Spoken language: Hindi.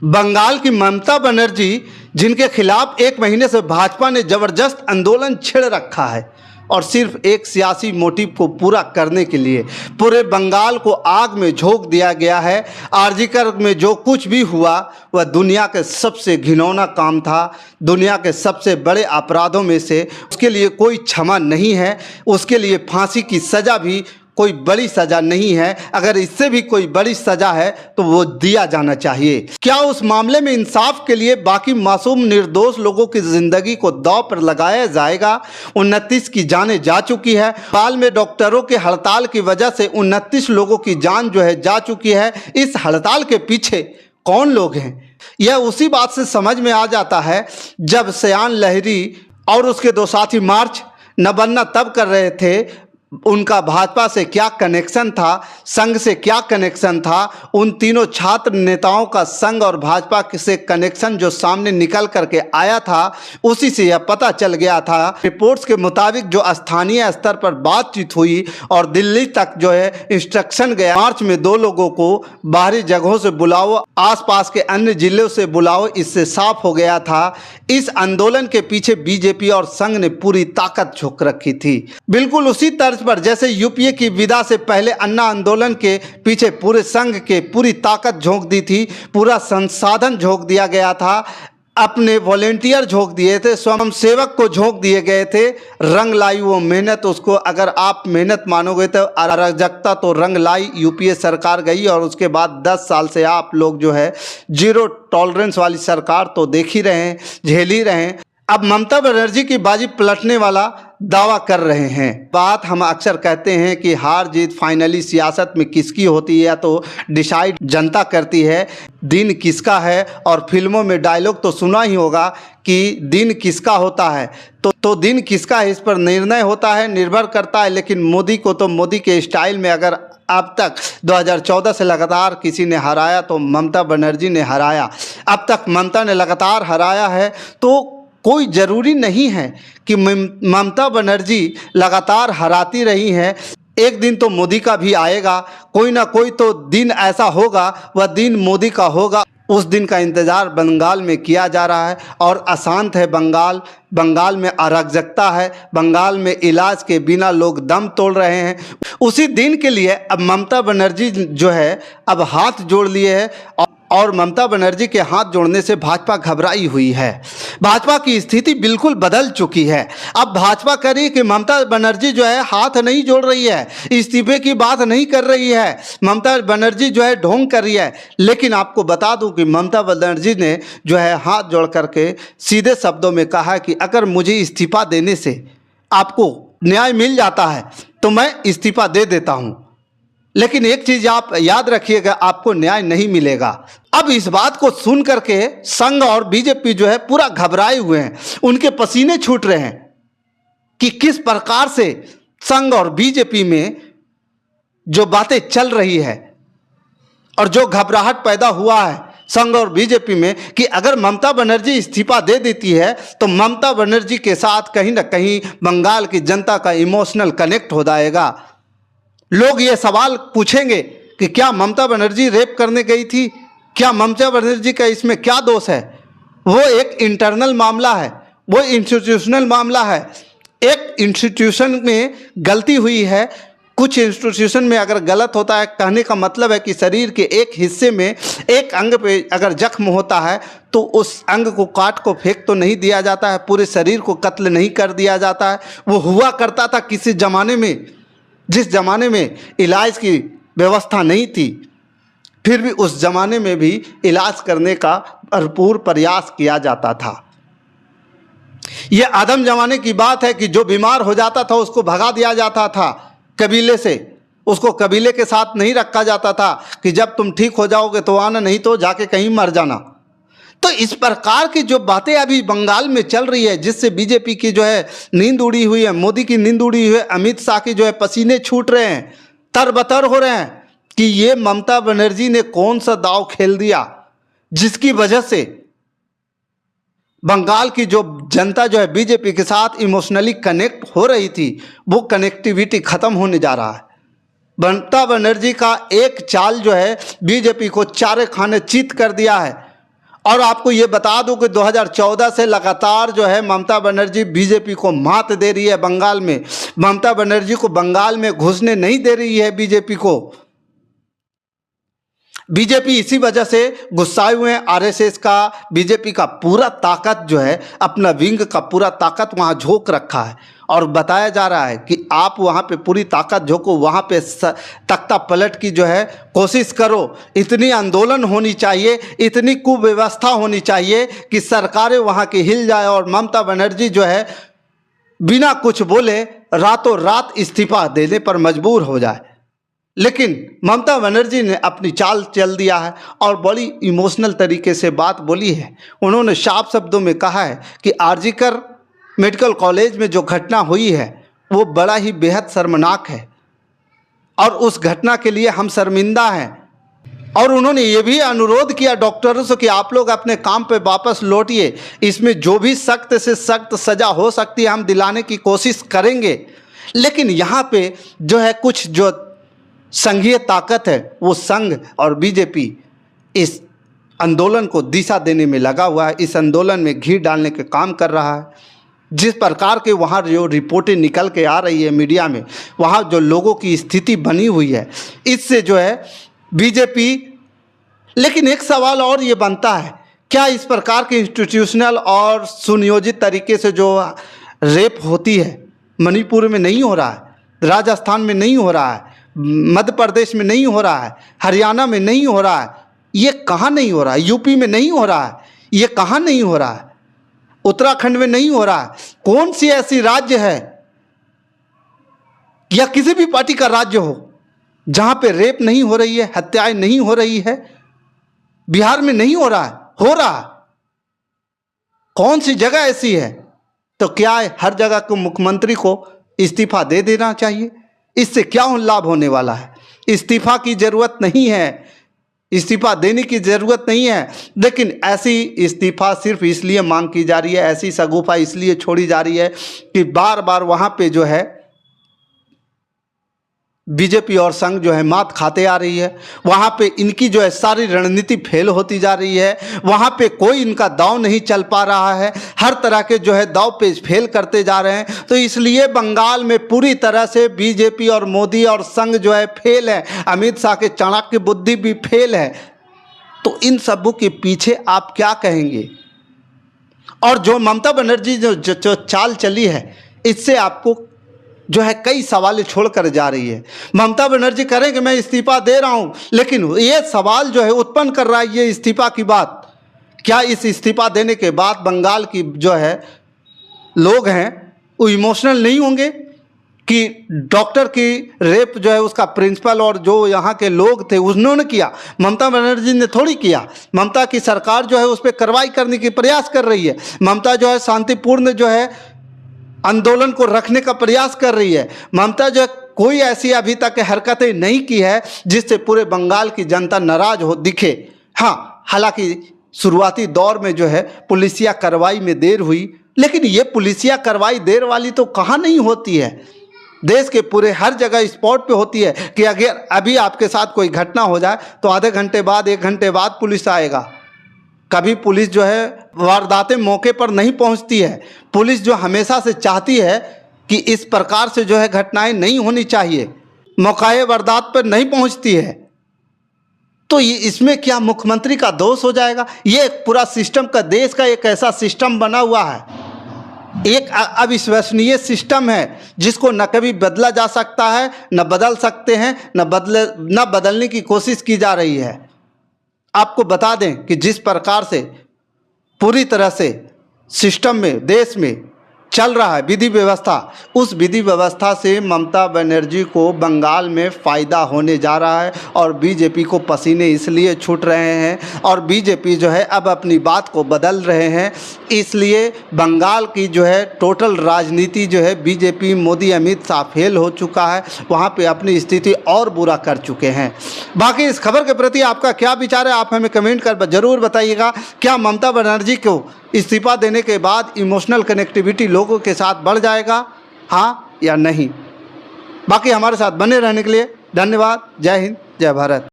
बंगाल की ममता बनर्जी, जिनके खिलाफ एक महीने से भाजपा ने जबरदस्त आंदोलन छेड़ रखा है और सिर्फ एक सियासी मोटिव को पूरा करने के लिए पूरे बंगाल को आग में झोंक दिया गया है। आरजीकर में जो कुछ भी हुआ वह दुनिया के सबसे घिनौना काम था, दुनिया के सबसे बड़े अपराधों में से। उसके लिए कोई क्षमा नहीं है, उसके लिए फांसी की सज़ा भी कोई बड़ी सज़ा नहीं है। अगर इससे भी कोई बड़ी सज़ा है तो वो दिया जाना चाहिए। क्या उस मामले में इंसाफ के लिए बाकी मासूम निर्दोष लोगों की ज़िंदगी को दांव पर लगाया जाएगा? 29 की जानें जा चुकी है। हाल में डॉक्टरों के हड़ताल की वजह से 29 लोगों की जान जो है जा चुकी है। इस हड़ताल के पीछे कौन लोग हैं, यह उसी बात से समझ में आ जाता है जब सयान लहरी और उसके दो साथी मार्च न बनना तब कर रहे थे। उनका भाजपा से क्या कनेक्शन था, संघ से क्या कनेक्शन था, उन तीनों छात्र नेताओं का संघ और भाजपा से कनेक्शन जो सामने निकल करके आया था, उसी से यह पता चल गया था। रिपोर्ट्स के मुताबिक जो स्थानीय स्तर पर बातचीत हुई और दिल्ली तक जो है इंस्ट्रक्शन गया, मार्च में 2 लोगों को बाहरी जगहों से बुलाओ, आसपास के अन्य जिलों से बुलाओ, इससे साफ हो गया था इस आंदोलन के पीछे बीजेपी और संघ ने पूरी ताकत झोंक रखी थी। बिल्कुल उसी तर्ज पर जैसे यूपीए की विदा से पहले अन्ना आंदोलन के पीछे पूरे संघ के पूरी ताकत झोंक दी थी, पूरा संसाधन झोंक दिया गया था, अपने वॉलेंटियर झोंक दिए थे, स्वयं सेवक को झोंक दिए गए थे। रंग लाई वो मेहनत, उसको अगर आप मेहनत मानोगे तो अराजकता तो रंग लाई। यूपीए सरकार गई और उसके बाद 10 साल से आप लोग जो है जीरो टॉलरेंस वाली सरकार तो देख ही रहे हैं, झेल ही रहे हैं। अब ममता बनर्जी की बाजी पलटने वाला दावा कर रहे हैं। बात हम अक्सर कहते हैं कि हार जीत फाइनली सियासत में किसकी होती है या तो डिसाइड जनता करती है, दिन किसका है। और फिल्मों में डायलॉग तो सुना ही होगा कि दिन किसका होता है, तो दिन किसका है इस पर निर्णय होता है, निर्भर करता है। लेकिन मोदी को तो मोदी के स्टाइल में अगर अब तक 2014 से लगातार किसी ने हराया तो ममता बनर्जी ने हराया। अब तक ममता ने लगातार हराया है, तो कोई ज़रूरी नहीं है कि ममता बनर्जी लगातार हराती रही हैं। एक दिन तो मोदी का भी आएगा, कोई ना कोई तो दिन ऐसा होगा, वह दिन मोदी का होगा। उस दिन का इंतज़ार बंगाल में किया जा रहा है और अशांत है बंगाल। बंगाल में अराजकता है, बंगाल में इलाज के बिना लोग दम तोड़ रहे हैं। उसी दिन के लिए अब ममता बनर्जी जो है अब हाथ जोड़ लिए है और ममता बनर्जी के हाथ जोड़ने से भाजपा घबराई हुई है। भाजपा की स्थिति बिल्कुल बदल चुकी है। अब भाजपा कह रही है कि ममता बनर्जी जो है हाथ नहीं जोड़ रही है, इस्तीफे की बात नहीं कर रही है, ममता बनर्जी जो है ढोंग कर रही है। लेकिन आपको बता दूं कि ममता बनर्जी ने जो है हाथ जोड़ करके सीधे शब्दों में कहा कि अगर मुझे इस्तीफा देने से आपको न्याय मिल जाता है तो मैं इस्तीफा दे देता हूँ, लेकिन एक चीज़ आप याद रखिएगा, आपको न्याय नहीं मिलेगा। अब इस बात को सुन करके संघ और बीजेपी जो है पूरा घबराए हुए हैं, उनके पसीने छूट रहे हैं कि किस प्रकार से संघ और बीजेपी में जो बातें चल रही है और जो घबराहट पैदा हुआ है संघ और बीजेपी में कि अगर ममता बनर्जी इस्तीफा दे देती है तो ममता बनर्जी के साथ कहीं ना कहीं बंगाल की जनता का इमोशनल कनेक्ट हो जाएगा। लोग ये सवाल पूछेंगे कि क्या ममता बनर्जी रेप करने गई थी, क्या ममता बनर्जी का इसमें क्या दोष है? वो एक इंटरनल मामला है, वो इंस्टीट्यूशनल मामला है। एक इंस्टीट्यूशन में गलती हुई है, कुछ इंस्टीट्यूशन में अगर गलत होता है, कहने का मतलब है कि शरीर के एक हिस्से में एक अंग पे अगर जख्म होता है तो उस अंग को काट को फेंक तो नहीं दिया जाता है, पूरे शरीर को कत्ल नहीं कर दिया जाता है। वो हुआ करता था किसी ज़माने में, जिस ज़माने में इलाज की व्यवस्था नहीं थी, फिर भी उस ज़माने में भी इलाज करने का भरपूर प्रयास किया जाता था। ये आदम ज़माने की बात है कि जो बीमार हो जाता था उसको भगा दिया जाता था कबीले से, उसको कबीले के साथ नहीं रखा जाता था कि जब तुम ठीक हो जाओगे तो आना, नहीं तो जाके कहीं मर जाना। तो इस प्रकार की जो बातें अभी बंगाल में चल रही है, जिससे बीजेपी की जो है नींद उड़ी हुई है, मोदी की नींद उड़ी हुई है, अमित शाह की जो है पसीने छूट रहे हैं, तरबतर हो रहे हैं कि ये ममता बनर्जी ने कौन सा दांव खेल दिया जिसकी वजह से बंगाल की जो जनता जो है बीजेपी के साथ इमोशनली कनेक्ट हो रही थी, वो कनेक्टिविटी ख़त्म होने जा रहा है। ममता बनर्जी का एक चाल जो है बीजेपी को चारे खाने चित कर दिया है। और आपको ये बता दूं कि 2014 से लगातार जो है ममता बनर्जी बीजेपी को मात दे रही है बंगाल में। ममता बनर्जी को बंगाल में घुसने नहीं दे रही है बीजेपी को। बीजेपी इसी वजह से गुस्साए हुए हैं। आरएसएस का, बीजेपी का पूरा ताकत जो है, अपना विंग का पूरा ताकत वहां झोंक रखा है और बताया जा रहा है कि आप वहां पे पूरी ताकत झोंको, वहां पे तख्ता पलट की जो है कोशिश करो। इतनी आंदोलन होनी चाहिए, इतनी कुव्यवस्था होनी चाहिए कि सरकारें वहां की हिल जाए और ममता बनर्जी जो है बिना कुछ बोले रातों रात इस्तीफा देने पर मजबूर हो जाए। लेकिन ममता बनर्जी ने अपनी चाल चल दिया है और बड़ी इमोशनल तरीके से बात बोली है। उन्होंने साफ शब्दों में कहा है कि आरजीकर मेडिकल कॉलेज में जो घटना हुई है वो बड़ा ही बेहद शर्मनाक है और उस घटना के लिए हम शर्मिंदा हैं। और उन्होंने ये भी अनुरोध किया डॉक्टरों से कि आप लोग अपने काम पे वापस लौटिए, इसमें जो भी सख्त से सख्त सज़ा हो सकती है हम दिलाने की कोशिश करेंगे। लेकिन यहाँ पे जो है कुछ जो संघीय ताकत है वो संघ और बीजेपी इस आंदोलन को दिशा देने में लगा हुआ है, इस आंदोलन में घी डालने के काम कर रहा है। जिस प्रकार के वहाँ जो रिपोर्टें निकल के आ रही है मीडिया में, वहाँ जो लोगों की स्थिति बनी हुई है, इससे जो है बीजेपी। लेकिन एक सवाल और ये बनता है, क्या इस प्रकार के इंस्टीट्यूशनल और सुनियोजित तरीके से जो रेप होती है मणिपुर में नहीं हो रहा है, राजस्थान में नहीं हो रहा है, मध्य प्रदेश में नहीं हो रहा है, हरियाणा में नहीं हो रहा है, ये कहाँ नहीं हो रहा है? यूपी में नहीं हो रहा है, ये कहाँ नहीं हो रहा है? उत्तराखंड में नहीं हो रहा है? कौन सी ऐसी राज्य है या किसी भी पार्टी का राज्य हो जहां पे रेप नहीं हो रही है, हत्याएं नहीं हो रही है? बिहार में नहीं हो रहा है? हो रहा है। कौन सी जगह ऐसी है? तो क्या है, हर जगह को मुख्यमंत्री को इस्तीफा दे देना चाहिए? इससे क्या लाभ होने वाला है? इस्तीफा की जरूरत नहीं है, इस्तीफा देने की ज़रूरत नहीं है। लेकिन ऐसी इस्तीफा सिर्फ इसलिए मांग की जा रही है, ऐसी शगुफा इसलिए छोड़ी जा रही है कि बार बार वहाँ पे जो है बीजेपी और संघ जो है मात खाते आ रही है। वहाँ पे इनकी जो है सारी रणनीति फेल होती जा रही है। वहाँ पे कोई इनका दांव नहीं चल पा रहा है, हर तरह के जो है दांव पेच फेल करते जा रहे हैं। तो इसलिए बंगाल में पूरी तरह से बीजेपी और मोदी और संघ जो है फेल है। अमित शाह के चाणक्य बुद्धि भी फेल है। तो इन सबों के पीछे आप क्या कहेंगे? और जो ममता बनर्जी जो चाल चली है, इससे आपको जो है कई सवाल छोड़ कर जा रही है। ममता बनर्जी करें कि मैं इस्तीफा दे रहा हूं, लेकिन ये सवाल जो है उत्पन्न कर रहा है ये इस्तीफा की बात, क्या इस इस्तीफा देने के बाद बंगाल की जो है लोग हैं वो इमोशनल नहीं होंगे कि डॉक्टर की रेप जो है उसका प्रिंसिपल और जो यहाँ के लोग थे उन्होंने किया, ममता बनर्जी ने थोड़ी किया। ममता की सरकार जो है उस पर कार्रवाई करने की प्रयास कर रही है। ममता जो है शांतिपूर्ण जो है आंदोलन को रखने का प्रयास कर रही है। ममता जो कोई ऐसी अभी तक हरकतें नहीं की है जिससे पूरे बंगाल की जनता नाराज हो दिखे। हाँ, हालांकि शुरुआती दौर में जो है पुलिसिया कार्रवाई में देर हुई, लेकिन ये पुलिसिया कार्रवाई देर वाली तो कहाँ नहीं होती है। देश के पूरे हर जगह स्पॉट पे होती है कि अगर अभी आपके साथ कोई घटना हो जाए तो आधे घंटे बाद, 1 घंटे बाद पुलिस आएगा। कभी पुलिस जो है वारदातें मौके पर नहीं पहुंचती है। पुलिस जो हमेशा से चाहती है कि इस प्रकार से जो है घटनाएं नहीं होनी चाहिए, मौकाए वारदात पर नहीं पहुंचती है। तो ये इसमें क्या मुख्यमंत्री का दोष हो जाएगा? ये एक पूरा सिस्टम का, देश का एक ऐसा सिस्टम बना हुआ है, एक अविश्वसनीय सिस्टम है जिसको न कभी बदला जा सकता है, न बदल सकते हैं, न बदलने की कोशिश की जा रही है। आपको बता दें कि जिस प्रकार से पूरी तरह से सिस्टम में, देश में चल रहा है विधि व्यवस्था, उस विधि व्यवस्था से ममता बनर्जी को बंगाल में फ़ायदा होने जा रहा है और बीजेपी को पसीने इसलिए छूट रहे हैं और बीजेपी जो है अब अपनी बात को बदल रहे हैं। इसलिए बंगाल की जो है टोटल राजनीति जो है बीजेपी, मोदी, अमित शाह फेल हो चुका है, वहाँ पे अपनी स्थिति और बुरा कर चुके हैं। बाकी इस खबर के प्रति आपका क्या विचार है, आप हमें कमेंट कर ज़रूर बताइएगा। क्या ममता बनर्जी को इस्तीफा देने के बाद इमोशनल कनेक्टिविटी लोगों के साथ बढ़ जाएगा, हाँ या नहीं? बाकी हमारे साथ बने रहने के लिए धन्यवाद। जय हिंद, जय भारत।